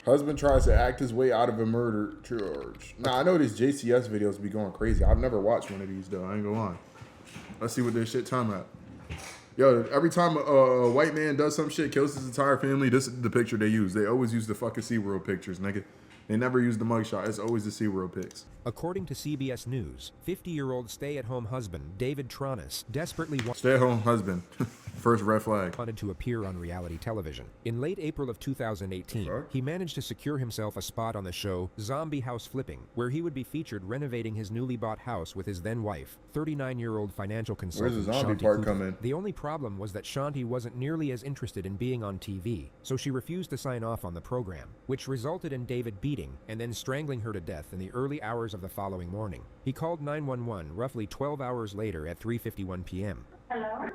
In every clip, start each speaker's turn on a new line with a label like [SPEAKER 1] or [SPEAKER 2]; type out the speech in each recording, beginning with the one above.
[SPEAKER 1] Husband tries to act his way out of a murder charge. Now, I know these JCS videos be going crazy. I've never watched one of these, though. I ain't gonna lie. Let's see what this shit time at. Yo, every time a white man does some shit, kills his entire family, this is the picture they use. They always use the fucking SeaWorld pictures, nigga. They never use the mugshot. It's always the SeaWorld pics.
[SPEAKER 2] According to CBS News, 50-year-old stay-at-home husband David Tronis desperately
[SPEAKER 1] Stay-at-home husband. First red flag.
[SPEAKER 2] wanted to appear on reality television. In late April of 2018, he managed to secure himself a spot on the show Zombie House Flipping, where he would be featured renovating his newly bought house with his then-wife, 39-year-old financial consultant
[SPEAKER 1] Where's the zombie
[SPEAKER 2] Shanti
[SPEAKER 1] part
[SPEAKER 2] Cooper.
[SPEAKER 1] come in?
[SPEAKER 2] The only problem was that Shanti wasn't nearly as interested in being on TV, so she refused to sign off on the program, which resulted in David beating and then strangling her to death in the early hours of the following morning. He called 911 roughly 12 hours later at 3:51 p.m.
[SPEAKER 3] Hello?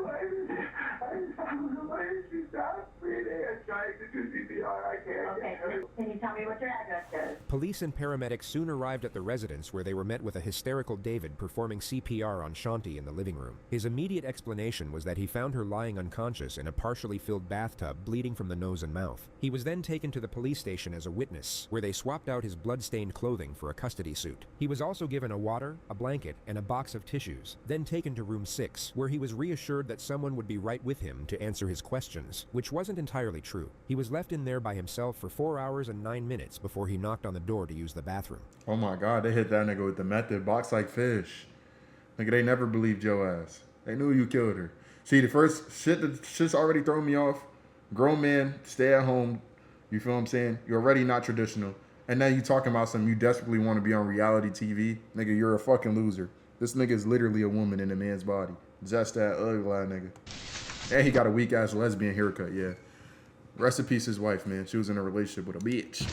[SPEAKER 3] Okay, can you tell me what your address is?
[SPEAKER 2] Police and paramedics soon arrived at the residence where they were met with a hysterical David performing CPR on Shanti in the living room. His immediate explanation was that he found her lying unconscious in a partially filled bathtub, bleeding from the nose and mouth. He was then taken to the police station as a witness, where they swapped out his blood-stained clothing for a custody suit. He was also given a water, a blanket, and a box of tissues, then taken to room 6, where he was reassured that someone would be right with him to answer his questions, which wasn't entirely true. He was left in there by himself for 4 hours and 9 minutes before he knocked on the door to use the bathroom.
[SPEAKER 1] Oh my God, they hit that nigga with the method box like fish. Nigga, they never believed your ass. They knew you killed her. See, the first shit's already thrown me off. Grown man, stay at home. You feel what I'm saying? You're already not traditional. And now you talking about something you desperately want to be on reality TV. Nigga, you're a fucking loser. This nigga is literally a woman in a man's body. Just that ugly nigga. And he got a weak ass lesbian haircut, yeah. Rest in peace, his wife, man. She was in a relationship with a bitch.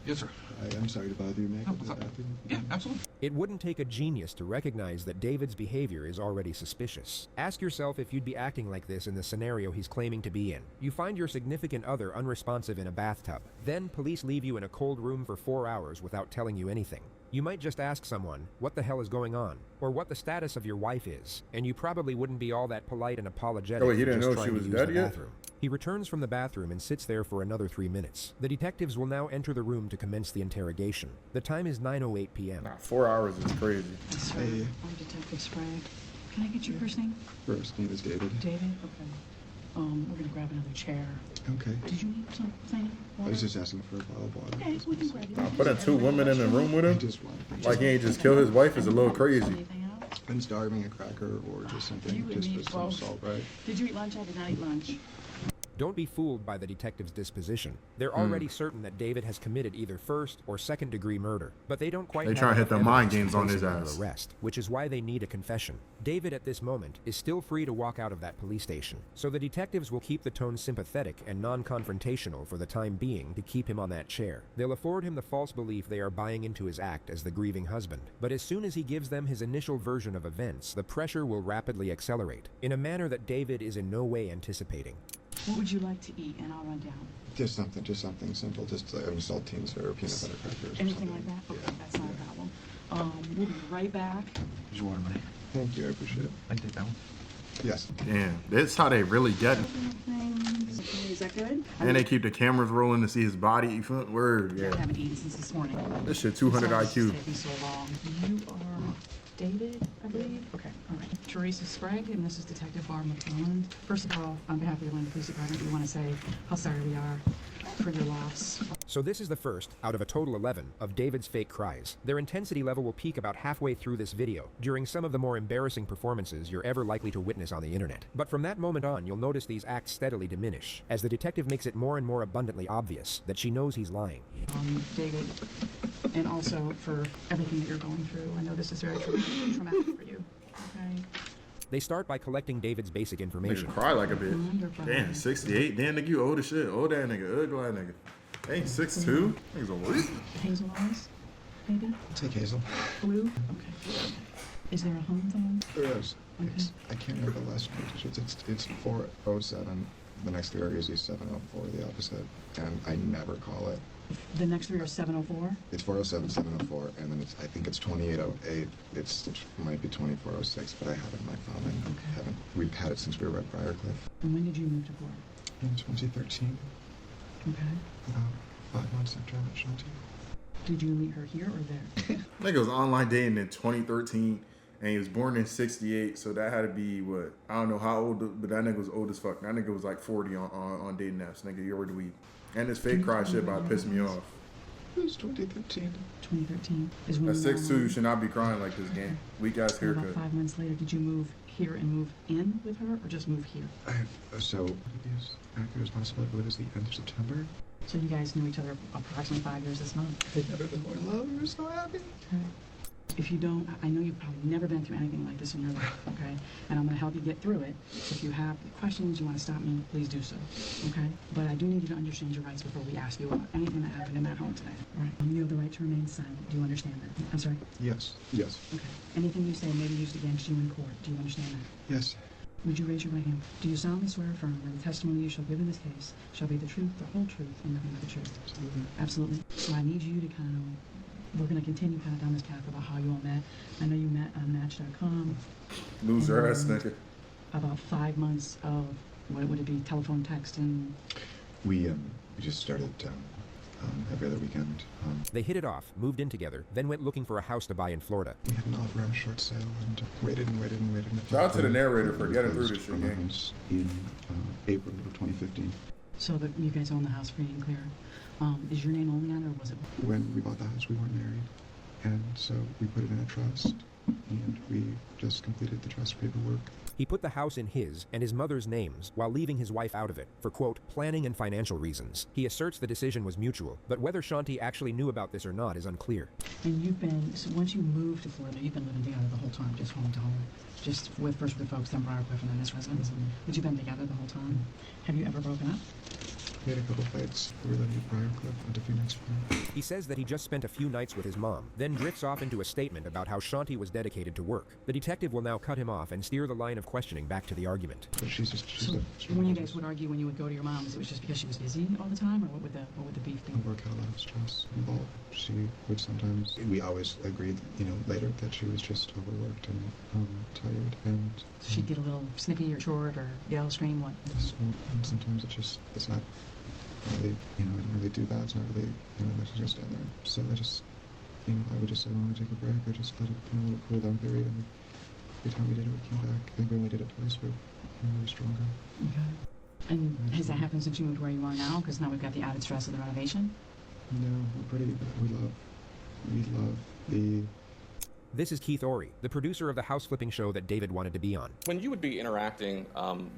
[SPEAKER 4] Yes, sir.
[SPEAKER 5] I'm sorry to bother you, man.
[SPEAKER 4] Yeah, absolutely.
[SPEAKER 2] It wouldn't take a genius to recognize that David's behavior is already suspicious. Ask yourself if you'd be acting like this in the scenario he's claiming to be in. You find your significant other unresponsive in a bathtub. Then police leave you in a cold room for 4 hours without telling you anything. You might just ask someone, what the hell is going on? Or what the status of your wife is. And you probably wouldn't be all that polite and apologetic.
[SPEAKER 1] Oh, wait, you
[SPEAKER 2] for
[SPEAKER 1] didn't
[SPEAKER 2] just
[SPEAKER 1] know she
[SPEAKER 2] trying to
[SPEAKER 1] was
[SPEAKER 2] use
[SPEAKER 1] dead
[SPEAKER 2] the
[SPEAKER 1] yet?
[SPEAKER 2] bathroom. He returns from the bathroom and sits there for another 3 minutes. The detectives will now enter the room to commence the interrogation. The time is 9:08 p.m.
[SPEAKER 1] Nah, 4 hours is crazy.
[SPEAKER 6] Sir,
[SPEAKER 5] Hey.
[SPEAKER 6] I'm Detective Sprague. Can I get your first name?
[SPEAKER 5] First name is David.
[SPEAKER 6] David? Okay. We're gonna grab another chair.
[SPEAKER 5] Okay.
[SPEAKER 6] Did you need something?
[SPEAKER 5] I was just asking for a bottle of water.
[SPEAKER 6] Okay, we can grab you.
[SPEAKER 1] Nah, putting 2 women in the room with
[SPEAKER 5] I
[SPEAKER 1] him?
[SPEAKER 5] just want
[SPEAKER 1] Like he ain't just kill his wife is a little crazy.
[SPEAKER 6] Anything else?
[SPEAKER 5] I'm starving, a cracker or just something,
[SPEAKER 6] You and
[SPEAKER 5] just
[SPEAKER 6] me
[SPEAKER 5] with some
[SPEAKER 6] both.
[SPEAKER 5] salt, right?
[SPEAKER 6] Did you eat lunch? I did not eat lunch.
[SPEAKER 2] Don't be fooled by the detective's disposition. They're already certain that David has committed either first or second-degree murder, but they don't quite
[SPEAKER 1] They
[SPEAKER 2] have
[SPEAKER 1] try to hit
[SPEAKER 2] enough
[SPEAKER 1] the mind
[SPEAKER 2] evidence
[SPEAKER 1] games
[SPEAKER 2] to
[SPEAKER 1] on
[SPEAKER 2] place
[SPEAKER 1] his
[SPEAKER 2] him under
[SPEAKER 1] ass.
[SPEAKER 2] arrest, which is why they need a confession. David, at this moment, is still free to walk out of that police station, so the detectives will keep the tone sympathetic and non-confrontational for the time being to keep him on that chair. They'll afford him the false belief they are buying into his act as the grieving husband, but as soon as he gives them his initial version of events, the pressure will rapidly accelerate, in a manner that David is in no way anticipating.
[SPEAKER 6] What would you like to eat? And I'll run down.
[SPEAKER 5] Just something simple, just saltines or peanut butter crackers. or
[SPEAKER 6] Anything
[SPEAKER 5] something.
[SPEAKER 6] like that? Okay,
[SPEAKER 5] Yeah.
[SPEAKER 6] that's not a problem. We'll be right back.
[SPEAKER 4] Here's your water, buddy.
[SPEAKER 5] Thank you, I appreciate it.
[SPEAKER 4] I can take that one.
[SPEAKER 5] Yes.
[SPEAKER 1] Damn, this how they really get it.
[SPEAKER 6] Is that good?
[SPEAKER 1] And they keep the cameras rolling to see his body. You feel word?
[SPEAKER 6] I
[SPEAKER 1] Yeah.
[SPEAKER 6] haven't eaten since this morning.
[SPEAKER 1] This shit 200
[SPEAKER 6] Sorry
[SPEAKER 1] IQ.
[SPEAKER 6] it's taking so long. You are David, I believe? Okay, all right. Teresa Sprague, and this is Detective Barb McClelland. First of all, on behalf of the Atlanta Police Department, we want to say how sorry we are for your loss.
[SPEAKER 2] So this is the first, out of a total 11, of David's fake cries. Their intensity level will peak about halfway through this video, during some of the more embarrassing performances you're ever likely to witness on the internet. But from that moment on, you'll notice these acts steadily diminish, as the detective makes it more and more abundantly obvious that she knows he's lying.
[SPEAKER 6] David, and also for everything that you're going through. I know this is very traumatic for you. Okay?
[SPEAKER 2] They start by collecting David's basic
[SPEAKER 1] Nigga
[SPEAKER 2] information.
[SPEAKER 1] cry like a bitch.
[SPEAKER 6] Wonderful.
[SPEAKER 1] Damn, 68. Damn, nigga, you old as shit. Old that nigga. Ugly that nigga. Ain't 6'2". Niggas a what?
[SPEAKER 6] Hazel eyes, maybe?
[SPEAKER 5] Take Hazel.
[SPEAKER 6] Blue? Okay. Is there a home phone?
[SPEAKER 5] There is.
[SPEAKER 6] Okay.
[SPEAKER 5] I can't remember the last few digits. It's 407. The next three are usually 704, the opposite. And I never call it.
[SPEAKER 6] The next three are 704?
[SPEAKER 5] It's 407, 704, and then I think it's 2808. It might be 2406, but I have it in my phone. And
[SPEAKER 6] Okay.
[SPEAKER 5] haven't. We've had it since we were at Briarcliff.
[SPEAKER 6] And when did you move to Florida?
[SPEAKER 5] In 2013,
[SPEAKER 6] Okay.
[SPEAKER 5] about 5 months. center at Shanti.
[SPEAKER 6] Did you meet her here or there?
[SPEAKER 1] Nigga was online dating in 2013, and he was born in 68, so that had to be, what, I don't know how old, but that nigga was old as fuck. That nigga was like 40 on dating apps, nigga, you already weed. And this fake cry shit about to piss me off.
[SPEAKER 5] It was 2013.
[SPEAKER 6] 2013 is when
[SPEAKER 1] At
[SPEAKER 6] you
[SPEAKER 1] 6'2", you should not be crying like this, gang. Weak ass
[SPEAKER 6] So about
[SPEAKER 1] haircut.
[SPEAKER 6] 5 months later, did you move here and move in with her, or just move here?
[SPEAKER 5] I have, so, to be as accurate as possible, I believe it's the end of September.
[SPEAKER 6] So you guys knew each other approximately 5 years this month.
[SPEAKER 5] They've never been more in love. We were so happy.
[SPEAKER 6] Okay. If you don't, I know you've probably never been through anything like this in your life, okay? And I'm gonna help you get through it. If you have questions, you wanna stop me, please do so, okay? But I do need you to understand your rights before we ask you about anything that happened in that home today, all right? You have the right to remain silent. Do you understand that? I'm sorry?
[SPEAKER 5] Yes. Yes.
[SPEAKER 6] Okay. Anything you say may be used against you in court. Do you understand that?
[SPEAKER 5] Yes.
[SPEAKER 6] Would you raise your right hand? Do you solemnly swear or affirm that the testimony you shall give in this case shall be the truth, the whole truth, and nothing but the truth?
[SPEAKER 5] Absolutely.
[SPEAKER 6] Absolutely. So I need you to kind of, we're going to continue kind of down this path about how you all met. I know you met on Match.com.
[SPEAKER 1] Loser ass nigga.
[SPEAKER 6] About 5 months of, what would it be, telephone, text, and...
[SPEAKER 5] We just started every other weekend.
[SPEAKER 2] They hit it off, moved in together, then went looking for a house to buy in Florida.
[SPEAKER 5] We had an offer on a short sale and waited and waited and waited.
[SPEAKER 1] Shout out to the narrator for getting through this shit,
[SPEAKER 5] From
[SPEAKER 1] gang.
[SPEAKER 5] house in April of 2015.
[SPEAKER 6] So that you guys own the house free and clear. Is your name only on it, or was it?
[SPEAKER 5] When we bought the house, we weren't married, and so we put it in a trust, and we just completed the trust paperwork.
[SPEAKER 2] He put the house in his and his mother's names while leaving his wife out of it for, quote, planning and financial reasons. He asserts the decision was mutual, but whether Shanti actually knew about this or not is unclear.
[SPEAKER 6] And you've been, so once you moved to Florida, you've been living together the whole time, just home to home? Just with first with the folks, then Briarcliff, and then this residence? But you've been together the whole time? Have you ever broken up?
[SPEAKER 5] We had a couple fights. We were living at Briarcliff, went to Phoenix.
[SPEAKER 2] He says that he just spent a few nights with his mom, then drifts off into a statement about how Shanti was dedicated to work. The detective will now cut him off and steer the line of questioning back to the argument.
[SPEAKER 5] But she's
[SPEAKER 6] So when you guys would argue when you would go to your mom's, it was just because she was busy all the time, or what would the beef be?
[SPEAKER 5] work had a lot of stress involved. She would sometimes, we always agreed, later that she was just overworked and tired, and
[SPEAKER 6] She'd get a little snippy or short or yell, scream, what?
[SPEAKER 5] and sometimes it's not really, I didn't really do that. It's not really, I just stand there. So I just, I would just say, I want to take a break. I just let it, let it cool down period. And every time we did it, we came back. I think we only did it twice, but we were stronger.
[SPEAKER 6] Okay. And has that happened since you moved where you are now? Because now we've got the added stress of the renovation?
[SPEAKER 5] No, we love the...
[SPEAKER 2] This is Keith Ory, the producer of the house flipping show that David wanted to be on.
[SPEAKER 7] When you would be interacting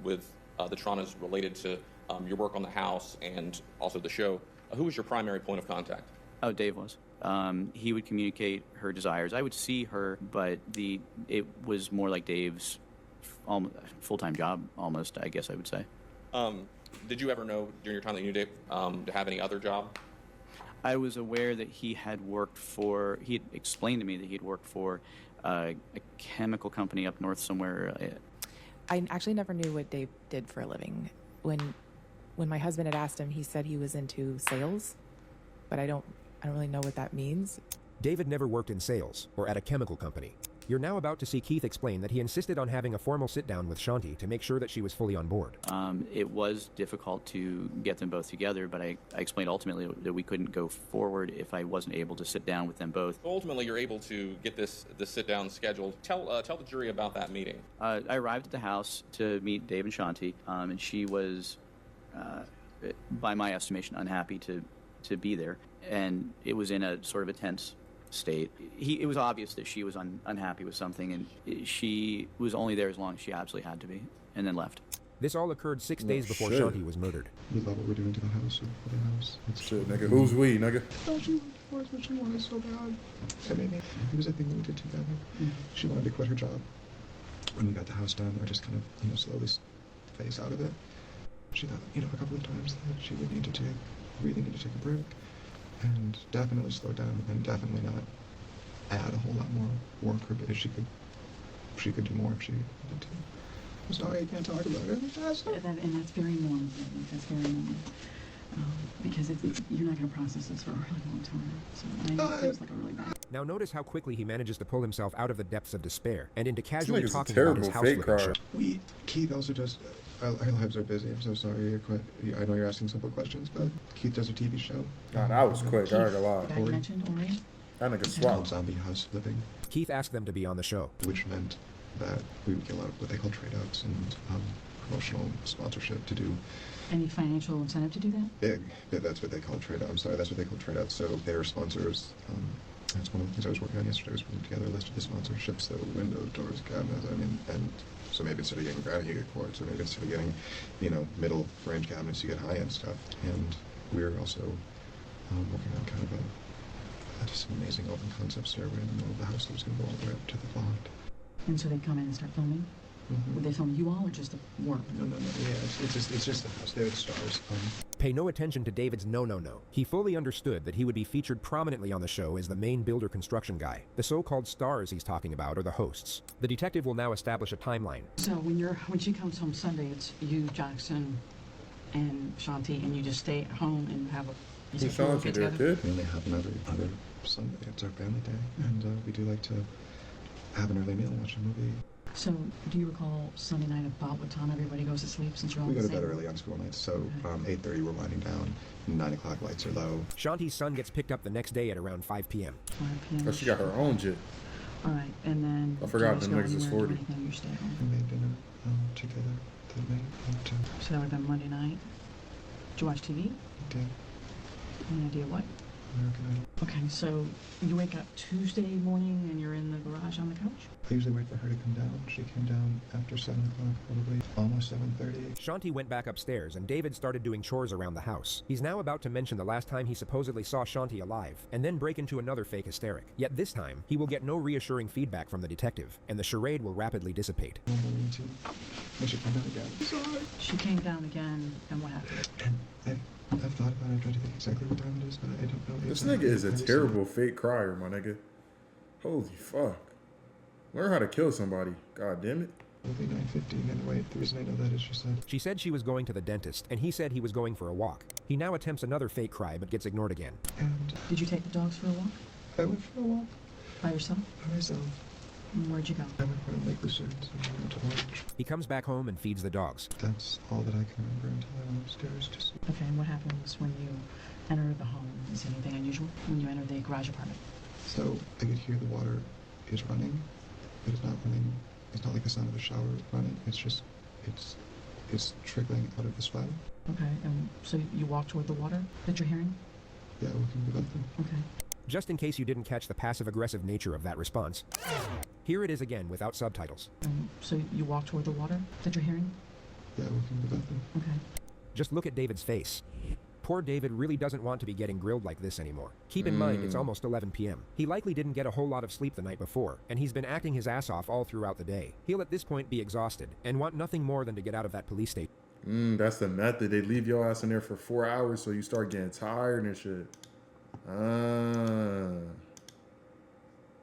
[SPEAKER 7] with the Torontos related to your work on the house and also the show, who was your primary point of contact?
[SPEAKER 8] Oh, Dave was. He would communicate her desires. I would see her, but it was more like Dave's full-time job, almost, I guess I would say.
[SPEAKER 7] Did you ever know during your time that you knew Dave to have any other job?
[SPEAKER 8] I was aware that he had explained to me that he'd worked for a chemical company up north somewhere.
[SPEAKER 9] I actually never knew what Dave did for a living. When my husband had asked him, he said he was into sales, but I don't really know what that means.
[SPEAKER 2] David never worked in sales or at a chemical company. You're now about to see Keith explain that he insisted on having a formal sit-down with Shanti to make sure that she was fully on board.
[SPEAKER 8] It was difficult to get them both together, but I explained ultimately that we couldn't go forward if I wasn't able to sit down with them both.
[SPEAKER 7] Ultimately, you're able to get this sit-down scheduled. Tell the jury about that meeting.
[SPEAKER 8] I arrived at the house to meet Dave and Shanti, and she was, by my estimation, unhappy to be there, and it was in a sort of a tense state. It was obvious that she was unhappy with something, and she was only there as long as she absolutely had to be, and then left.
[SPEAKER 2] This all occurred 6 days before
[SPEAKER 1] shit.
[SPEAKER 2] Shanti was murdered.
[SPEAKER 5] We love what we're doing to the house, for the house. It's
[SPEAKER 1] Shit, nigga. Who's we, nigga?
[SPEAKER 5] Oh, she was what she wanted so bad. I mean, it was a thing that we did together. She wanted to quit her job. When we got the house done, or just kind of, slowly phase out of it. She thought, a couple of times that she would really need to take a break. And definitely slow down, and definitely not add a whole lot more work, because she could do more if she wanted to. I'm sorry, I can't talk about it.
[SPEAKER 6] And that's very normal. That's very normal. Because you're not going to process this for a really long time. So I know it feels like a really bad.
[SPEAKER 2] Now notice how quickly he manages to pull himself out of the depths of despair and into
[SPEAKER 1] This
[SPEAKER 2] casually
[SPEAKER 1] nigga's a
[SPEAKER 2] talking about his
[SPEAKER 1] terrible
[SPEAKER 2] house
[SPEAKER 1] fake
[SPEAKER 2] flipping
[SPEAKER 1] car.
[SPEAKER 2] show.
[SPEAKER 5] Keith also does our lives are busy. I'm so sorry. I know you're asking simple questions, but Keith does a TV show.
[SPEAKER 1] God, that was quick. I ain't gonna lie.
[SPEAKER 6] That you mentioned, Ori?
[SPEAKER 1] That nigga
[SPEAKER 5] Called
[SPEAKER 1] swapped.
[SPEAKER 5] Zombie House Living,
[SPEAKER 2] Keith asked them to be on the show.
[SPEAKER 5] which meant that we would get a lot of what they call trade-outs and promotional sponsorship to do.
[SPEAKER 6] Any financial incentive to do that?
[SPEAKER 5] Big. Yeah, that's what they call trade-out. I'm sorry, that's what they call trade-outs. So they're sponsors. That's one of the things I was working on yesterday, was putting together a list of the sponsorships, so windows, doors, cabinets, and so maybe instead of getting granite, you get quartz, or maybe instead of getting, middle range cabinets, you get high-end stuff. And we're also working on kind of just an amazing open concept stairway in the middle of the house that was going to go all the way up to the loft.
[SPEAKER 6] And so they come in and start filming? Would they film you all or just the work?
[SPEAKER 5] No. Yeah, it's just the house. They're the stars.
[SPEAKER 2] Pay no attention to David's no. He fully understood that he would be featured prominently on the show as the main builder construction guy. The so-called stars he's talking about are the hosts. The detective will now establish a timeline.
[SPEAKER 6] So when she comes home Sunday, it's you, Jackson, and Shanti, and you just stay at home and have a
[SPEAKER 1] Who's Shanti, their kid?
[SPEAKER 5] We only have another Sunday. It's our family day, and we do like to have an early meal and watch a movie.
[SPEAKER 6] So, do you recall Sunday night about what time everybody goes to sleep since you're all
[SPEAKER 5] We
[SPEAKER 6] the
[SPEAKER 5] go to
[SPEAKER 6] same?
[SPEAKER 5] bed early on school nights, so 8:30 we're winding down, 9 o'clock lights are low.
[SPEAKER 2] Shanti's son gets picked up the next day at around 5 p.m.
[SPEAKER 6] 5 p.m.
[SPEAKER 1] Oh, she got her own jet.
[SPEAKER 6] All right, and then
[SPEAKER 1] I forgot
[SPEAKER 6] do
[SPEAKER 1] the
[SPEAKER 6] you just
[SPEAKER 1] niggas
[SPEAKER 6] go
[SPEAKER 1] is
[SPEAKER 6] anywhere,
[SPEAKER 1] 40.
[SPEAKER 6] do anything, you stay at home.
[SPEAKER 5] We made dinner together that night. And,
[SPEAKER 6] So that would have been Monday night. Did you watch TV?
[SPEAKER 5] we did
[SPEAKER 6] Any idea what?
[SPEAKER 5] American Idol.
[SPEAKER 6] Okay, so you wake up Tuesday morning and you're in the garage on the couch?
[SPEAKER 5] I usually wait for her to come down. She came down after 7 o'clock, probably almost 7:30.
[SPEAKER 2] Shanti went back upstairs and David started doing chores around the house. He's now about to mention the last time he supposedly saw Shanti alive, and then break into another fake hysteric. Yet this time, he will get no reassuring feedback from the detective, and the charade will rapidly dissipate.
[SPEAKER 5] And she came down again. Sorry.
[SPEAKER 6] She came down again, and what happened?
[SPEAKER 5] And I've thought about it. I've tried to think exactly what time it is, but I don't know.
[SPEAKER 1] This nigga is a terrible fake crier, my nigga. Holy fuck. Learn how to kill somebody. God damn it.
[SPEAKER 5] Only 9:50. And wait, the reason I know that is
[SPEAKER 2] She said she was going to the dentist, and he said he was going for a walk. He now attempts another fake cry, but gets ignored again.
[SPEAKER 5] And
[SPEAKER 6] Did you take the dogs for a walk?
[SPEAKER 5] I went for a walk
[SPEAKER 6] By yourself?
[SPEAKER 5] by myself.
[SPEAKER 6] And where'd you go?
[SPEAKER 5] I went around Lake Lucerne, so I went to Orange.
[SPEAKER 2] He comes back home and feeds the dogs.
[SPEAKER 5] That's all that I can remember until I went upstairs to see.
[SPEAKER 6] Okay, and what happens when you enter the home? Is anything unusual when you enter the garage apartment?
[SPEAKER 5] So I could hear the water is running, but it's not running. It's not like the sound of the shower running. It's just, it's trickling out of the spout.
[SPEAKER 6] Okay, and so you walk toward the water that you're hearing?
[SPEAKER 5] Yeah, we can do them.
[SPEAKER 6] Okay.
[SPEAKER 2] Just in case you didn't catch the passive-aggressive nature of that response, here it is again without subtitles.
[SPEAKER 6] So you walk toward the water that you're hearing?
[SPEAKER 5] Yeah, we can do them.
[SPEAKER 6] Okay.
[SPEAKER 2] Just look at David's face. Poor David really doesn't want to be getting grilled like this anymore. Keep in mind, it's almost 11 p.m. He likely didn't get a whole lot of sleep the night before, and he's been acting his ass off all throughout the day. He'll at this point be exhausted, and want nothing more than to get out of that police station.
[SPEAKER 1] That's the method. They leave your ass in there for 4 hours so you start getting tired and shit.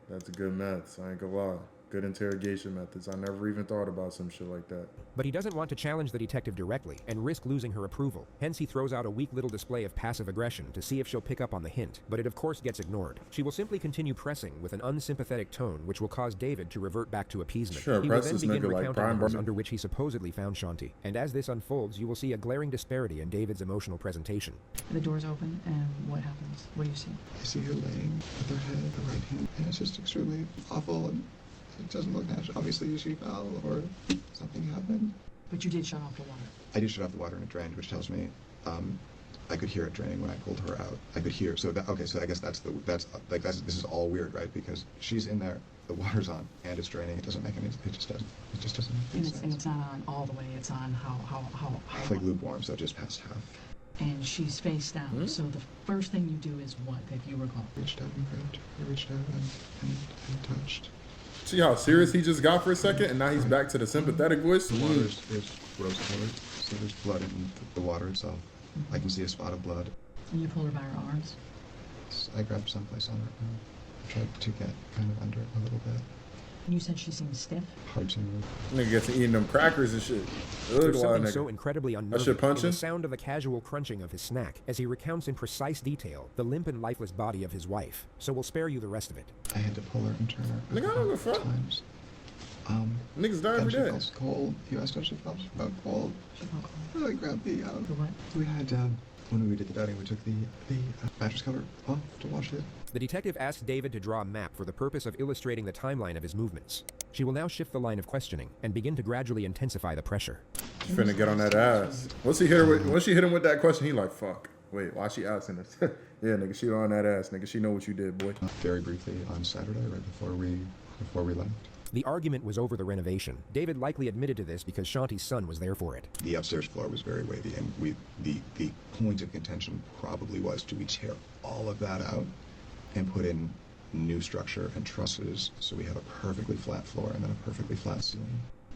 [SPEAKER 1] That's a good method. I ain't gonna lie. Good interrogation methods. I never even thought about some shit like that.
[SPEAKER 2] But he doesn't want to challenge the detective directly and risk losing her approval. Hence, he throws out a weak little display of passive aggression to see if she'll pick up on the hint, but it of course gets ignored. She will simply continue pressing with an unsympathetic tone, which will cause David to revert back to appeasement.
[SPEAKER 1] Sure,
[SPEAKER 2] he will
[SPEAKER 1] press
[SPEAKER 2] then
[SPEAKER 1] this
[SPEAKER 2] begin
[SPEAKER 1] nigga like
[SPEAKER 2] recounting
[SPEAKER 1] Brian
[SPEAKER 2] numbers
[SPEAKER 1] Barney.
[SPEAKER 2] under which he supposedly found Shanti. And as this unfolds, you will see a glaring disparity in David's emotional presentation.
[SPEAKER 6] The door's open, and what happens? What do you see?
[SPEAKER 5] I see her laying with her head, her right hand, and it's just extremely awful, and it doesn't look natural. Obviously, she fell or something happened.
[SPEAKER 6] But you did shut off the water.
[SPEAKER 5] I did shut off the water and it drained, which tells me I could hear it draining when I pulled her out. I could hear. So that, okay, so I guess this is all weird, right? Because she's in there, the water's on, and it's draining. It doesn't make any. It just doesn't make any sense.
[SPEAKER 6] And it's not on all the way. It's on how
[SPEAKER 5] It's like lukewarm, so just past half.
[SPEAKER 6] And she's face down. So the first thing you do is what, if you recall?
[SPEAKER 5] I reached out and grabbed her. I reached out and touched.
[SPEAKER 1] See how serious he just got for a second, and now he's back to the sympathetic voice?
[SPEAKER 5] The water is rose colored, so there's blood in the water itself. I can see a spot of blood.
[SPEAKER 6] And you pull her by her arms?
[SPEAKER 5] I grabbed someplace on her. I tried to get kind of under it a little bit.
[SPEAKER 6] And you said she seemed stiff?
[SPEAKER 5] Hard to move.
[SPEAKER 1] Nigga gets to eating them crackers and shit.
[SPEAKER 2] There's
[SPEAKER 1] Ugh,
[SPEAKER 2] something
[SPEAKER 1] nigga.
[SPEAKER 2] so incredibly
[SPEAKER 1] That
[SPEAKER 2] unnerving
[SPEAKER 1] shit
[SPEAKER 2] in
[SPEAKER 1] punching?
[SPEAKER 2] the sound of the casual crunching of his snack as he recounts in precise detail the limp and lifeless body of his wife. So we'll spare you the rest of it.
[SPEAKER 5] I had to pull her and turn her
[SPEAKER 1] Nigga, I don't give a fuck.
[SPEAKER 5] times.
[SPEAKER 1] Niggas die every
[SPEAKER 5] She
[SPEAKER 1] day.
[SPEAKER 5] felt cold. You asked her if she felt cold.
[SPEAKER 6] She felt cold.
[SPEAKER 5] I grabbed the,
[SPEAKER 6] The what?
[SPEAKER 5] we had, when we did the bedding, we took the mattress cover off to wash it.
[SPEAKER 2] The detective asked David to draw a map for the purpose of illustrating the timeline of his movements. She will now shift the line of questioning and begin to gradually intensify the pressure.
[SPEAKER 1] She's finna get on that ass. Once she hit him with that question, he like, fuck. Wait, why she asking this? Yeah, nigga, she on that ass, nigga. She know what you did, boy.
[SPEAKER 5] Very briefly on Saturday, right before we left.
[SPEAKER 2] The argument was over the renovation. David likely admitted to this because Shanti's son was there for it.
[SPEAKER 5] The upstairs floor was very wavy, and the point of contention probably was, do we tear all of that out and put in new structure and trusses so we have a perfectly flat floor and then a perfectly flat ceiling?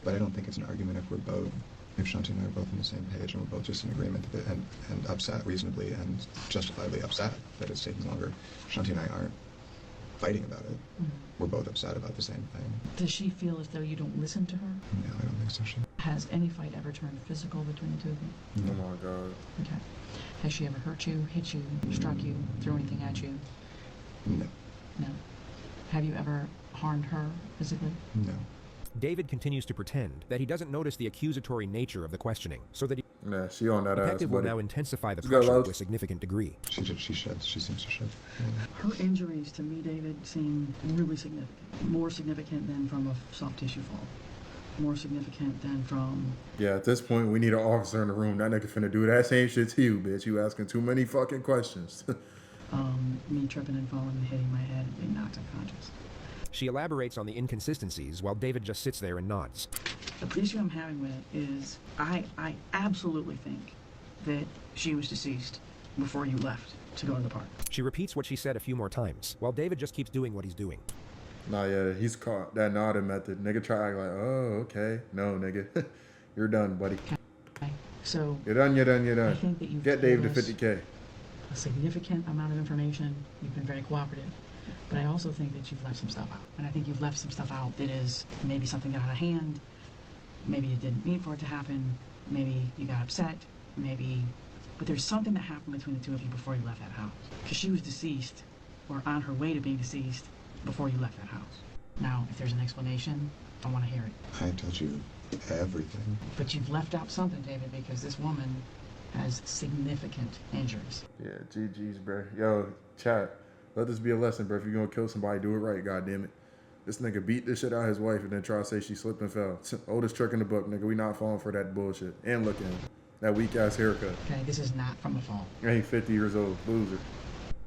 [SPEAKER 5] But I don't think it's an argument if Shanti and I are both on the same page and we're both just in agreement and upset reasonably and justifiably upset that it's taking longer. Shanti and I aren't fighting about it. We're both upset about the same thing.
[SPEAKER 6] Does she feel as though you don't listen to her?
[SPEAKER 5] No, I don't think so.
[SPEAKER 6] Has any fight ever turned physical between the two of you?
[SPEAKER 1] Oh my God.
[SPEAKER 6] Okay. Has she ever hurt you, hit you, struck you, threw anything at you?
[SPEAKER 5] No.
[SPEAKER 6] No. Have you ever harmed her physically?
[SPEAKER 5] No.
[SPEAKER 2] David continues to pretend that he doesn't notice the accusatory nature of the questioning, so that
[SPEAKER 1] Yeah, she on that
[SPEAKER 2] the
[SPEAKER 1] ass,
[SPEAKER 2] detective will
[SPEAKER 1] buddy.
[SPEAKER 2] now intensify the
[SPEAKER 1] You got
[SPEAKER 2] pressure
[SPEAKER 1] love?
[SPEAKER 2] to a significant degree.
[SPEAKER 5] She sheds. She seems to shed.
[SPEAKER 6] Her injuries, to me, David, seem really significant. More significant than from a soft tissue fall. More significant than from...
[SPEAKER 1] Yeah, at this point, we need an officer in the room. That nigga finna do that same shit to you, bitch. You asking too many fucking questions.
[SPEAKER 6] me tripping and falling and hitting my head and being knocked unconscious.
[SPEAKER 2] She elaborates on the inconsistencies while David just sits there and nods.
[SPEAKER 6] The issue I'm having with it is I absolutely think that she was deceased before you left to go to the park.
[SPEAKER 2] She repeats what she said a few more times, while David just keeps doing what he's doing.
[SPEAKER 1] Nah, yeah, he's caught. That nodding method. Nigga try to act like, oh, okay. No, nigga. You're done, buddy.
[SPEAKER 6] Okay. So
[SPEAKER 1] You're done, you're done, you're done.
[SPEAKER 6] I think that you've
[SPEAKER 1] Get Dave to
[SPEAKER 6] told us
[SPEAKER 1] 50K.
[SPEAKER 6] a significant amount of information. You've been very cooperative. But I also think that you've left some stuff out. And I think you've left some stuff out that is maybe something got out of hand. Maybe you didn't mean for it to happen. Maybe you got upset. Maybe... But there's something that happened between the two of you before you left that house. Because she was deceased, or on her way to being deceased, before you left that house. Now, if there's an explanation, I want to hear it.
[SPEAKER 5] I told you everything.
[SPEAKER 6] But you've left out something, David, because this woman has significant injuries.
[SPEAKER 1] Yeah, GG's, bro. Yo, chat. Let this be a lesson, bro. If you're gonna kill somebody, do it right, goddammit. This nigga beat this shit out of his wife and then try to say she slipped and fell. Oldest trick in the book, nigga. We not falling for that bullshit. And look at him. That weak ass haircut.
[SPEAKER 6] Okay, this is not from the fall.
[SPEAKER 1] I ain't 50 years old. Loser.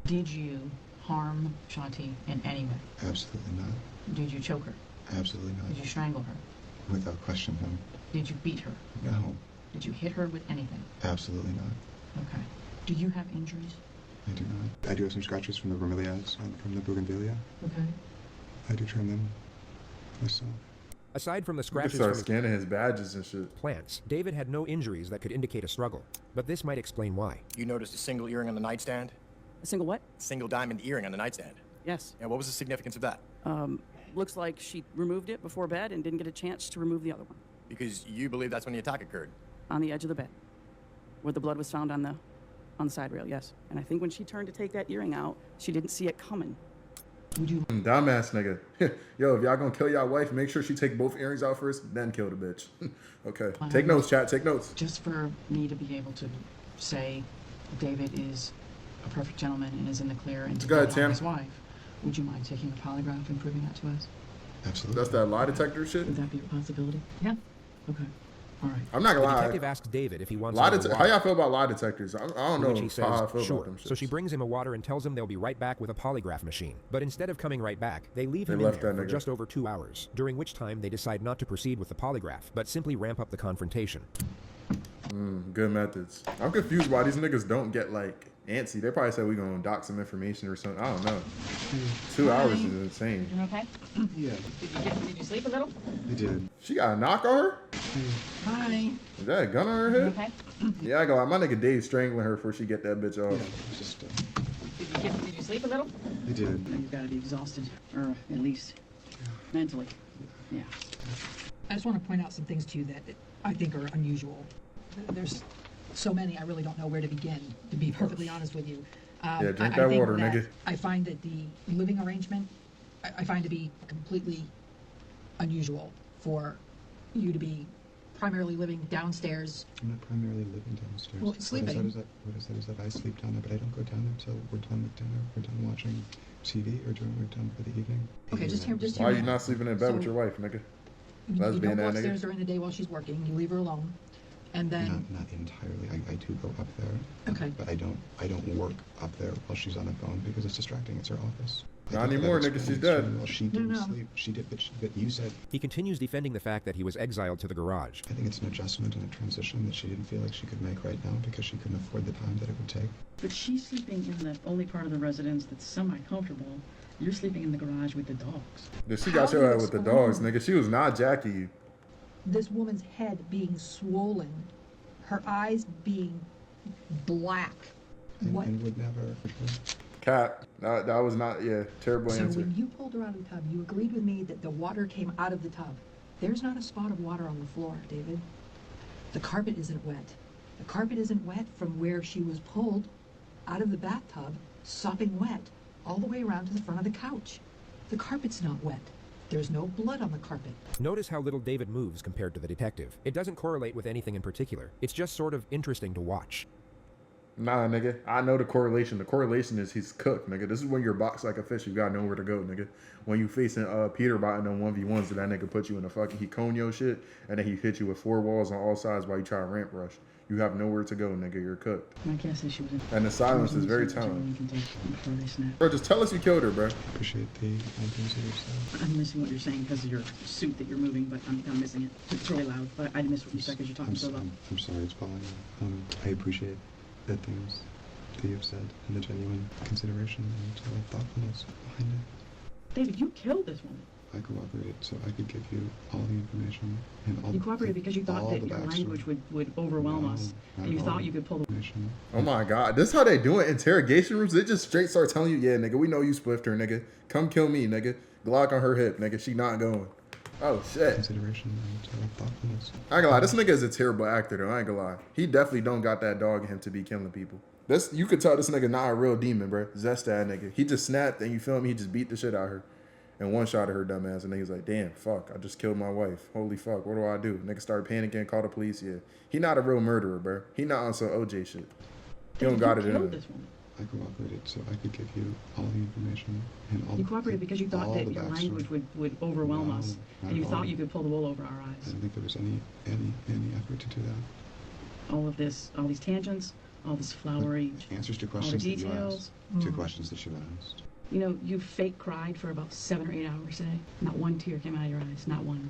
[SPEAKER 6] Did you harm Shanti in any way?
[SPEAKER 5] Absolutely not.
[SPEAKER 6] Did you choke her?
[SPEAKER 5] Absolutely
[SPEAKER 6] Did you
[SPEAKER 5] not.
[SPEAKER 6] strangle her?
[SPEAKER 5] Without question, no.
[SPEAKER 6] Did you beat her?
[SPEAKER 5] No.
[SPEAKER 6] Did you hit her with anything?
[SPEAKER 5] Absolutely not.
[SPEAKER 6] Okay. Do you have injuries?
[SPEAKER 5] I do not. I do have some scratches from the bromeliads and from the bougainvillea.
[SPEAKER 6] Okay.
[SPEAKER 5] I do trim them myself.
[SPEAKER 2] Aside from the
[SPEAKER 1] You
[SPEAKER 2] scratches
[SPEAKER 1] start
[SPEAKER 2] from his
[SPEAKER 1] scanning his badges and shit.
[SPEAKER 2] plants, David had no injuries that could indicate a struggle. But this might explain why.
[SPEAKER 10] You noticed a single earring on the nightstand?
[SPEAKER 11] A single what?
[SPEAKER 10] Single diamond earring on the nightstand.
[SPEAKER 11] Yes.
[SPEAKER 10] And what was the significance of that?
[SPEAKER 11] Looks like she removed it before bed and didn't get a chance to remove the other one.
[SPEAKER 10] Because you believe that's when the attack occurred.
[SPEAKER 11] On the edge of the bed, where the blood was found on the side rail, yes. And I think when she turned to take that earring out, she didn't see it coming.
[SPEAKER 6] Would you...
[SPEAKER 1] Dumbass nigga. Yo, if y'all gonna kill y'all wife, make sure she take both earrings out first, then kill the bitch. Okay. Take notes, chat. Take notes.
[SPEAKER 6] Just for me to be able to say David is a perfect gentleman and is in the clear and to
[SPEAKER 1] Go ahead,
[SPEAKER 6] on
[SPEAKER 1] Tim.
[SPEAKER 6] his wife, would you mind taking a polygraph and proving that to us?
[SPEAKER 5] Absolutely.
[SPEAKER 1] That's that lie detector shit?
[SPEAKER 6] Would that be a possibility? Yeah. Okay. All right.
[SPEAKER 1] I'm not
[SPEAKER 2] The
[SPEAKER 1] gonna lie.
[SPEAKER 2] detective asks David if he wants
[SPEAKER 1] Lie
[SPEAKER 2] another
[SPEAKER 1] how
[SPEAKER 2] water,
[SPEAKER 1] y'all feel about lie detectors? I don't
[SPEAKER 2] to
[SPEAKER 1] know
[SPEAKER 2] which he says,
[SPEAKER 1] how I feel
[SPEAKER 2] sure.
[SPEAKER 1] about them shits.
[SPEAKER 2] So she brings him a water and tells him they'll be right back with a polygraph machine. But instead of coming right back, they leave
[SPEAKER 1] They
[SPEAKER 2] him in
[SPEAKER 1] left
[SPEAKER 2] there
[SPEAKER 1] that
[SPEAKER 2] for
[SPEAKER 1] nigga.
[SPEAKER 2] just over 2 hours, during which time they decide not to proceed with the polygraph, but simply ramp up the confrontation.
[SPEAKER 1] Good methods. I'm confused why these niggas don't get like antsy. They probably said we gonna dock some information or something. I don't know. 2 hours is insane.
[SPEAKER 3] You okay?
[SPEAKER 5] Yeah,
[SPEAKER 3] Did you sleep a little?
[SPEAKER 5] I did.
[SPEAKER 1] She got a knock on her?
[SPEAKER 6] Hi.
[SPEAKER 1] Is that a gun on her
[SPEAKER 3] You
[SPEAKER 1] head?
[SPEAKER 3] okay?
[SPEAKER 1] Yeah, I go. My nigga Dave strangling her before she get that bitch off.
[SPEAKER 5] Yeah, it was just,
[SPEAKER 3] Did you sleep a little?
[SPEAKER 5] I did.
[SPEAKER 6] You've got to be exhausted, or at least mentally. Yeah.
[SPEAKER 12] I just want to point out some things to you that I think are unusual. There's so many, I really don't know where to begin, to be perfectly honest with you.
[SPEAKER 1] Yeah, drink
[SPEAKER 12] I
[SPEAKER 1] that
[SPEAKER 12] think
[SPEAKER 1] water,
[SPEAKER 12] that
[SPEAKER 1] nigga.
[SPEAKER 12] I find that the living arrangement, I find to be completely unusual for you to be primarily living downstairs.
[SPEAKER 5] I'm not primarily living downstairs.
[SPEAKER 12] Well, sleeping.
[SPEAKER 5] What I said is that I sleep down there, but I don't go down there until we're done with dinner. We're done watching TV or we're done for the evening.
[SPEAKER 12] Okay, just hear
[SPEAKER 1] Why are
[SPEAKER 12] me
[SPEAKER 1] you
[SPEAKER 12] out.
[SPEAKER 1] not sleeping in bed with
[SPEAKER 12] So,
[SPEAKER 1] your wife, nigga?
[SPEAKER 12] You
[SPEAKER 1] Lesbian
[SPEAKER 12] don't go
[SPEAKER 1] that
[SPEAKER 12] upstairs
[SPEAKER 1] nigga.
[SPEAKER 12] during the day while she's working. You leave her alone, and then
[SPEAKER 5] Not entirely. I do go up there.
[SPEAKER 12] Okay.
[SPEAKER 5] But I don't work up there while she's on the phone because it's distracting. It's her office.
[SPEAKER 1] Not anymore, nigga. She's dead.
[SPEAKER 5] Well, she didn't
[SPEAKER 12] No.
[SPEAKER 5] sleep. She did, but you said.
[SPEAKER 2] He continues defending the fact that he was exiled to the garage.
[SPEAKER 5] I think it's an adjustment and a transition that she didn't feel like she could make right now because she couldn't afford the time that it would take.
[SPEAKER 11] But she's sleeping in the only part of the residence that's semi-comfortable. You're sleeping in the garage with the dogs.
[SPEAKER 1] Dude, she got
[SPEAKER 12] How
[SPEAKER 1] your ass
[SPEAKER 12] is
[SPEAKER 1] with the
[SPEAKER 12] this
[SPEAKER 1] dogs,
[SPEAKER 12] alone?
[SPEAKER 1] nigga. She was not jacking you.
[SPEAKER 12] this woman's head being swollen, her eyes being black. What?
[SPEAKER 5] And would never.
[SPEAKER 1] Cap. That was not, yeah, terrible
[SPEAKER 12] So
[SPEAKER 1] answer.
[SPEAKER 12] when you pulled her out of the tub, you agreed with me that the water came out of the tub. There's not a spot of water on the floor, David. The carpet isn't wet. The carpet isn't wet from where she was pulled out of the bathtub, sopping wet, all the way around to the front of the couch. The carpet's not wet. There's no blood on the carpet.
[SPEAKER 2] Notice how little David moves compared to the detective. It doesn't correlate with anything in particular. It's just sort of interesting to watch.
[SPEAKER 1] Nah, nigga. I know the correlation. The correlation is he's cooked, nigga. This is when you're boxed like a fish. You got nowhere to go, nigga. When you facing Peter Bottom on 1v1s, that nigga put you in a fucking, he cone your shit, and then he hit you with 4 walls on all sides while you try to ramp rush. You have nowhere to go, nigga. You're cooked.
[SPEAKER 11] My guess is she was in.
[SPEAKER 1] And the silence is very telling. Bro, just tell us you killed her, bro.
[SPEAKER 5] Appreciate the confidence of yourself.
[SPEAKER 11] I'm missing what you're saying because of your suit that you're moving, but I'm missing it. It's really loud, but I missed what you said because you're talking so loud.
[SPEAKER 5] I'm sorry it's bothering you. I appreciate the things that you've said and the genuine consideration and thoughtfulness behind it.
[SPEAKER 11] David, you killed this woman.
[SPEAKER 5] I cooperated so I could give you all the information and all.
[SPEAKER 11] You cooperated because you thought that your language would overwhelm us, and you thought you could pull the.
[SPEAKER 1] Oh my god, this how they do it? Interrogation rooms? They just straight start telling you, yeah, nigga, we know you spliffed her, nigga. Come kill me, nigga. Glock on her hip, nigga. She not going. Oh shit.
[SPEAKER 5] Consideration and thoughtfulness.
[SPEAKER 1] I ain't gonna lie, this nigga is a terrible actor though. I ain't gonna lie. He definitely don't got that dog in him to be killing people. This, you could tell this nigga not a real demon, bro. Zest that nigga. He just snapped and you feel me? He just beat the shit out of her. And one shot at her dumb ass, and nigga's like, damn, fuck, I just killed my wife. Holy fuck, what do I do? Nigga started panicking, call the police, yeah. He not a real murderer, bro. He not on some OJ shit. He don't got it in him.
[SPEAKER 5] I cooperated so I could give you all the information and all.
[SPEAKER 11] You cooperated because you thought that your language would overwhelm us, and you thought you could pull the wool over our
[SPEAKER 5] I
[SPEAKER 11] eyes.
[SPEAKER 5] don't think there was any effort to do that.
[SPEAKER 11] All of this, all these tangents, all this flowery.
[SPEAKER 5] Answers to
[SPEAKER 11] all the
[SPEAKER 5] questions that you
[SPEAKER 11] details.
[SPEAKER 5] asked. 2 questions that you asked.
[SPEAKER 11] You know, you fake cried for about 7 or 8 hours today. Not one tear came out of your eyes. Not one.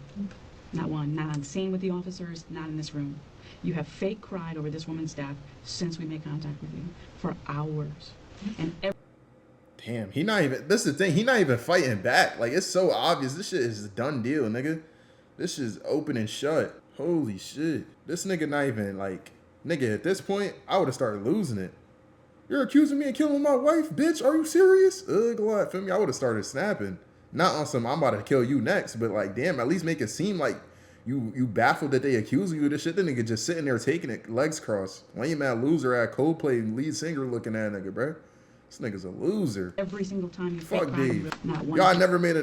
[SPEAKER 11] Not one. Not on scene with the officers. Not in this room. You have fake cried over this woman's death since we made contact with you for hours. And
[SPEAKER 1] Damn, he not even, this is the thing, he not even fighting back. Like, it's so obvious. This shit is a done deal, nigga. This shit is open and shut. Holy shit. This nigga not even, like, nigga, at this point, I would have started losing it. You're accusing me of killing my wife, bitch? Are you serious? Glad, feel me? I would have started snapping. Not on some, I'm about to kill you next, but like, damn, at least make it seem like you baffled that they accuse you of this shit. Then nigga just sitting there taking it, legs crossed. Lame ass loser at Coldplay lead singer looking at nigga, bro. This nigga's a loser.
[SPEAKER 11] every single time you fake
[SPEAKER 1] Fuck
[SPEAKER 11] cried,
[SPEAKER 1] Dave.
[SPEAKER 11] not one
[SPEAKER 1] Yo, I
[SPEAKER 11] tear
[SPEAKER 1] never met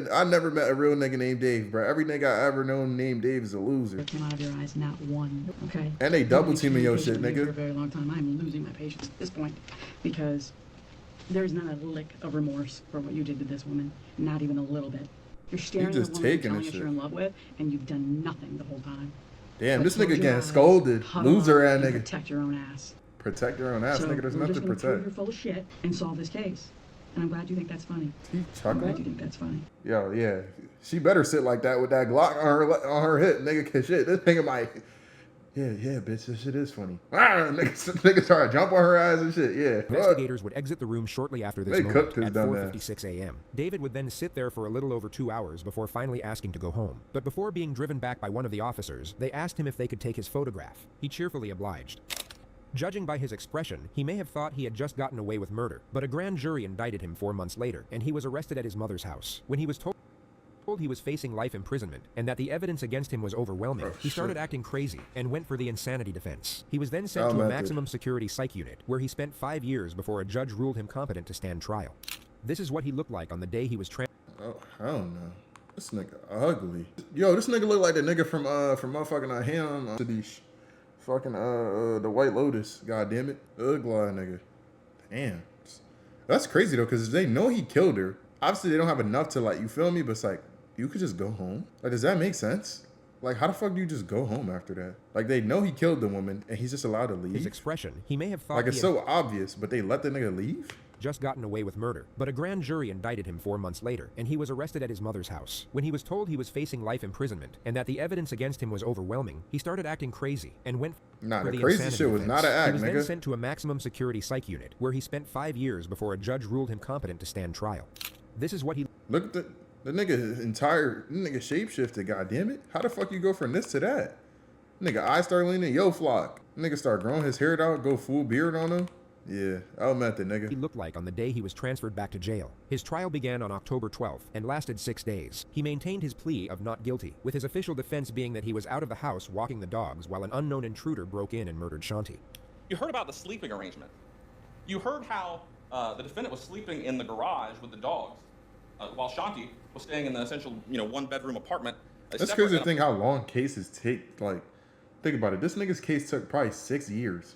[SPEAKER 1] a real nigga named Dave, bro. Every nigga I ever known named Dave is a loser.
[SPEAKER 11] came out of your eyes. Not one. Okay.
[SPEAKER 1] And they double
[SPEAKER 11] You've been
[SPEAKER 1] teaming your
[SPEAKER 11] communicating
[SPEAKER 1] shit,
[SPEAKER 11] with me For a
[SPEAKER 1] nigga.
[SPEAKER 11] very long time. I'm losing my patience at this point because there's not a lick of remorse for what you did to this woman. Not even a little bit. You're staring at a
[SPEAKER 1] just
[SPEAKER 11] woman you're
[SPEAKER 1] taking
[SPEAKER 11] telling
[SPEAKER 1] this
[SPEAKER 11] us
[SPEAKER 1] shit.
[SPEAKER 11] you're in love with, and you've done nothing the whole time.
[SPEAKER 1] Damn,
[SPEAKER 11] But
[SPEAKER 1] this
[SPEAKER 11] close
[SPEAKER 1] nigga
[SPEAKER 11] your
[SPEAKER 1] getting
[SPEAKER 11] eyes,
[SPEAKER 1] scolded.
[SPEAKER 11] huddle
[SPEAKER 1] Loser
[SPEAKER 11] up,
[SPEAKER 1] ass
[SPEAKER 11] and
[SPEAKER 1] nigga.
[SPEAKER 11] Protect your own ass.
[SPEAKER 1] Protect your own ass,
[SPEAKER 11] So
[SPEAKER 1] nigga. There's
[SPEAKER 11] we're
[SPEAKER 1] nothing
[SPEAKER 11] just
[SPEAKER 1] to
[SPEAKER 11] gonna prove
[SPEAKER 1] protect.
[SPEAKER 11] you're full of shit and solve this case. And I'm glad you think that's funny.
[SPEAKER 1] He
[SPEAKER 11] I'm glad
[SPEAKER 1] chuckling?
[SPEAKER 11] you think that's funny.
[SPEAKER 1] Yo, yeah. She better sit like that with that Glock on her hip, nigga, cause shit, this nigga might. Yeah, bitch, this shit is funny. Nigga try to jump on her ass and shit, yeah.
[SPEAKER 2] Investigators would exit the room shortly after this
[SPEAKER 1] They
[SPEAKER 2] moment
[SPEAKER 1] cooked his
[SPEAKER 2] at
[SPEAKER 1] dumb ass.
[SPEAKER 2] 4:56 a.m. David would then sit there for a little over 2 hours before finally asking to go home. But before being driven back by one of the officers, they asked him if they could take his photograph. He cheerfully obliged. Judging by his expression, he may have thought he had just gotten away with murder, but a grand jury indicted him 4 months later, and he was arrested at his mother's house. When he was told he was facing life imprisonment and that the evidence against him was overwhelming, he started acting crazy and went for the insanity defense. He was then sent to a maximum security psych unit, where he spent 5 years before a judge ruled him competent to stand trial. This is what he looked like on the day he was
[SPEAKER 1] Oh, hell no. This nigga ugly. Yo, this nigga look like the nigga from motherfucking Ham to these fucking the White Lotus. God damn it, ugly nigga. Damn, that's crazy though, because they know he killed her. Obviously, they don't have enough to like, you feel me? But it's like, you could just go home. Like, does that make sense? Like, how the fuck do you just go home after that? Like, they know he killed the woman, and he's just allowed to leave.
[SPEAKER 2] His expression, he may have thought
[SPEAKER 1] like, it's so obvious, but they let the nigga leave?
[SPEAKER 2] Just gotten away with murder, but a grand jury indicted him 4 months later, and he was arrested at his mother's house. When he was told he was facing life imprisonment and that the evidence against him was overwhelming, he started acting crazy and went for the
[SPEAKER 1] crazy
[SPEAKER 2] insanity
[SPEAKER 1] shit was
[SPEAKER 2] defense.
[SPEAKER 1] not an act,
[SPEAKER 2] He was
[SPEAKER 1] nigga.
[SPEAKER 2] then sent to a maximum security psych unit, where he spent 5 years before a judge ruled him competent to stand trial. This is what he...
[SPEAKER 1] Look at the nigga shapeshifted, goddammit. How the fuck you go from this to that? Nigga eyes start leaning, yo flock. Nigga start growing his hair out, go full beard on him. Yeah, I'll met the nigga.
[SPEAKER 2] He looked like on the day he was transferred back to jail. His trial began on October 12th and lasted 6 days. He maintained his plea of not guilty, with his official defense being that he was out of the house walking the dogs while an unknown intruder broke in and murdered Shanti.
[SPEAKER 7] You heard about the sleeping arrangement. You heard how the defendant was sleeping in the garage with the dogs, while Shanti was staying in the essential, one-bedroom apartment.
[SPEAKER 1] That's crazy to think how long cases take. Like, think about it. This nigga's case took probably 6 years.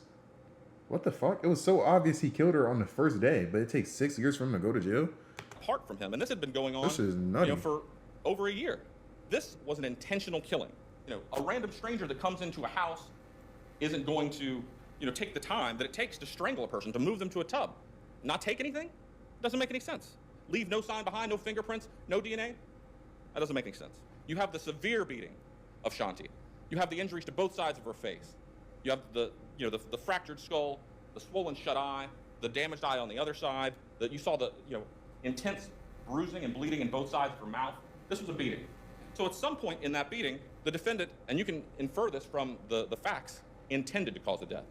[SPEAKER 1] What the fuck? It was so obvious he killed her on the first day, but it takes 6 years for him to go to jail?
[SPEAKER 7] Apart from him, and this had been going on
[SPEAKER 1] This is nutty.
[SPEAKER 7] for over a year. This was an intentional killing. A random stranger that comes into a house isn't going to, take the time that it takes to strangle a person, to move them to a tub. Not take anything? Doesn't make any sense. Leave no sign behind, no fingerprints, no DNA? That doesn't make any sense. You have the severe beating of Shanti. You have the injuries to both sides of her face. You have the fractured skull, the swollen shut eye, the damaged eye on the other side. You saw the, intense bruising and bleeding in both sides of her mouth. This was a beating. So at some point in that beating, the defendant, and you can infer this from the facts, intended to cause the death.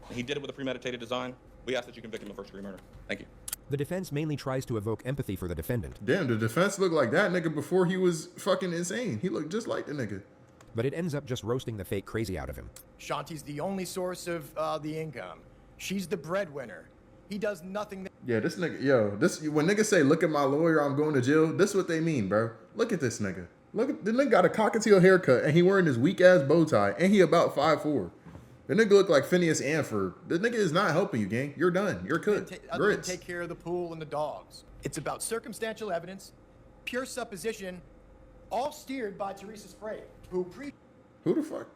[SPEAKER 7] And he did it with a premeditated design. We ask that you convict him of first-degree murder. Thank you.
[SPEAKER 2] The defense mainly tries to evoke empathy for the defendant.
[SPEAKER 1] Damn, the defense looked like that nigga before he was fucking insane. He looked just like the nigga.
[SPEAKER 2] But it ends up just roasting the fake crazy out of him.
[SPEAKER 10] Shanti's the only source of the income. She's the breadwinner. He does nothing.
[SPEAKER 1] Yeah, this nigga, when niggas say, look at my lawyer, I'm going to jail, this is what they mean, bro. Look at this nigga. Look at the nigga got a cockatiel haircut and he wearing this weak ass bow tie and he about 5'4". The nigga look like Phineas Anford. The nigga is not helping you, gang. You're done. You're cooked.
[SPEAKER 10] Other than take care of the pool and the dogs. It's about circumstantial evidence, pure supposition, all steered by Teresa Sprague, who
[SPEAKER 1] the fuck?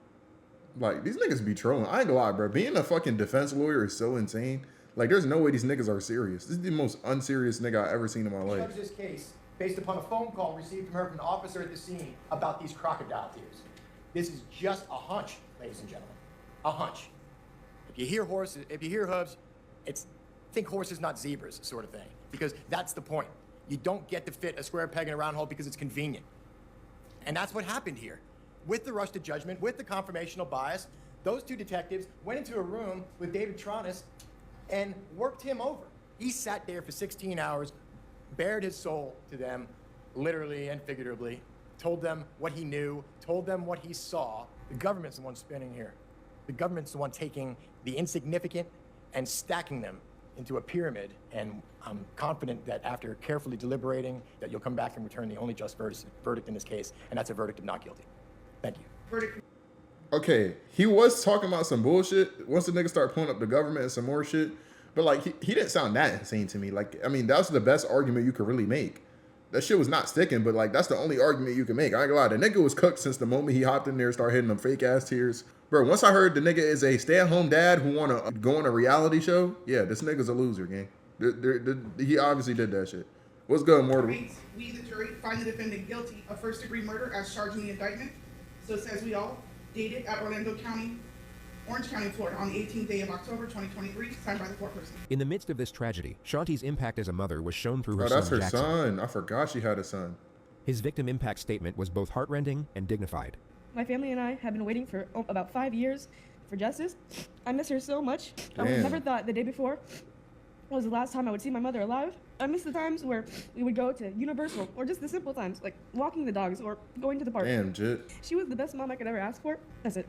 [SPEAKER 1] Like, these niggas be trolling. I ain't gonna lie, bro. Being a fucking defense lawyer is so insane. Like, there's no way these niggas are serious. This is the most unserious nigga I've ever seen in my life.
[SPEAKER 10] judge this case based upon a phone call received from her from an officer at the scene about these crocodile tears. This is just a hunch, ladies and gentlemen. A hunch. If you hear horses, if you hear hooves, think horses, not zebras, sort of thing. Because that's the point. You don't get to fit a square peg in a round hole because it's convenient. And that's what happened here. With the rush to judgment, with the confirmational bias, those two detectives went into a room with David Tronis and worked him over. He sat there for 16 hours, bared his soul to them, literally and figuratively, told them what he knew, told them what he saw. The government's the one spinning here. The government's the one taking the insignificant and stacking them into a pyramid, and I'm confident that after carefully deliberating, that you'll come back and return the only just verdict in this case, and that's a verdict of not guilty. Thank you.
[SPEAKER 1] Okay, he was talking about some bullshit once the nigga start pulling up the government and some more shit, but like, he didn't sound that insane to me. Like, I mean, that was the best argument you could really make. That shit was not sticking, but like, that's the only argument you can make. I ain't gonna lie, the nigga was cooked since the moment he hopped in there and started hitting them fake ass tears. Bro, once I heard the nigga is a stay-at-home dad who wanna go on a reality show, yeah, this nigga's a loser, gang. He obviously did that shit. What's good, Mortal?
[SPEAKER 13] We, the jury, find the defendant guilty of first-degree murder as charged in the indictment. So says we all, dated at Orange County, Florida, on the 18th day of October, 2023, signed by the foreperson.
[SPEAKER 2] In the midst of this tragedy, Shanti's impact as a mother was shown through her
[SPEAKER 1] Oh,
[SPEAKER 2] son,
[SPEAKER 1] that's her
[SPEAKER 2] Jackson.
[SPEAKER 1] son. I forgot she had a son.
[SPEAKER 2] His victim impact statement was both heartrending and dignified.
[SPEAKER 14] My family and I have been waiting for about 5 years for justice. I miss her so much. I
[SPEAKER 1] Damn.
[SPEAKER 14] never thought the day before was the last time I would see my mother alive. I miss the times where we would go to Universal, or just the simple times, like walking the dogs or going to the park.
[SPEAKER 1] Damn, Jit.
[SPEAKER 14] She was the best mom I could ever ask for. That's it.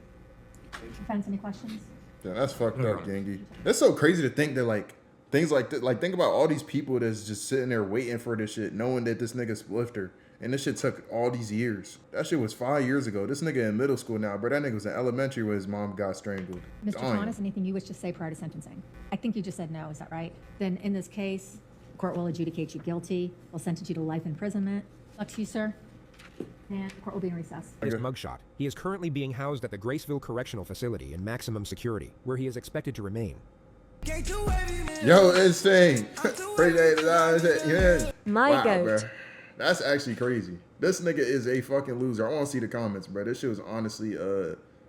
[SPEAKER 3] Defense, any questions?
[SPEAKER 1] Yeah, that's fucked up, Gangy. It's so crazy to think that, like, things like that, like, think about all these people that's just sitting there waiting for this shit, knowing that this nigga spliffed her, And this shit took all these years. That shit was 5 years ago. This nigga in middle school now, bro. That nigga was in elementary when his mom got strangled.
[SPEAKER 15] Mr.
[SPEAKER 1] Dying.
[SPEAKER 15] Thomas, anything you wish to say prior to sentencing? I think you just said no, is that right? Then in this case, the court will adjudicate you guilty. We'll sentence you to life imprisonment. Up to you, sir. And the court will be in recess.
[SPEAKER 2] His mugshot. He is currently being housed at the Graceville Correctional Facility in maximum security, where he is expected to remain.
[SPEAKER 1] Yo, insane. Appreciate it. Yeah.
[SPEAKER 16] My goat.
[SPEAKER 1] Bro. That's actually crazy. This nigga is a fucking loser. I want to see the comments, bro. This shit was honestly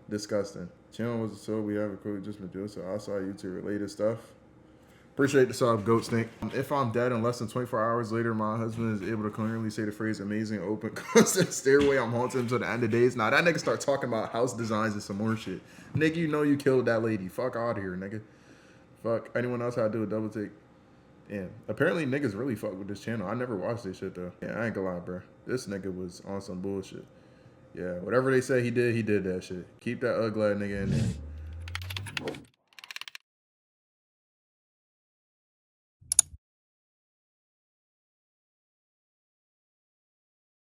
[SPEAKER 1] disgusting. Channel was so we have a code just been doing so I saw YouTube related stuff. Appreciate the sub, Goat Stink. If I'm dead in less than 24 hours later, my husband is able to clearly say the phrase amazing open constant stairway. I'm haunting him to the end of days. Nah, that nigga start talking about house designs and some more shit. Nigga, you know you killed that lady. Fuck out of here, nigga. Fuck. Anyone else had to do a double take? Yeah. Apparently niggas really fuck with this channel. I never watched this shit though. Yeah, I ain't gonna lie, bro. This nigga was on some bullshit. Yeah, whatever they say he did that shit. Keep that ugly nigga in there.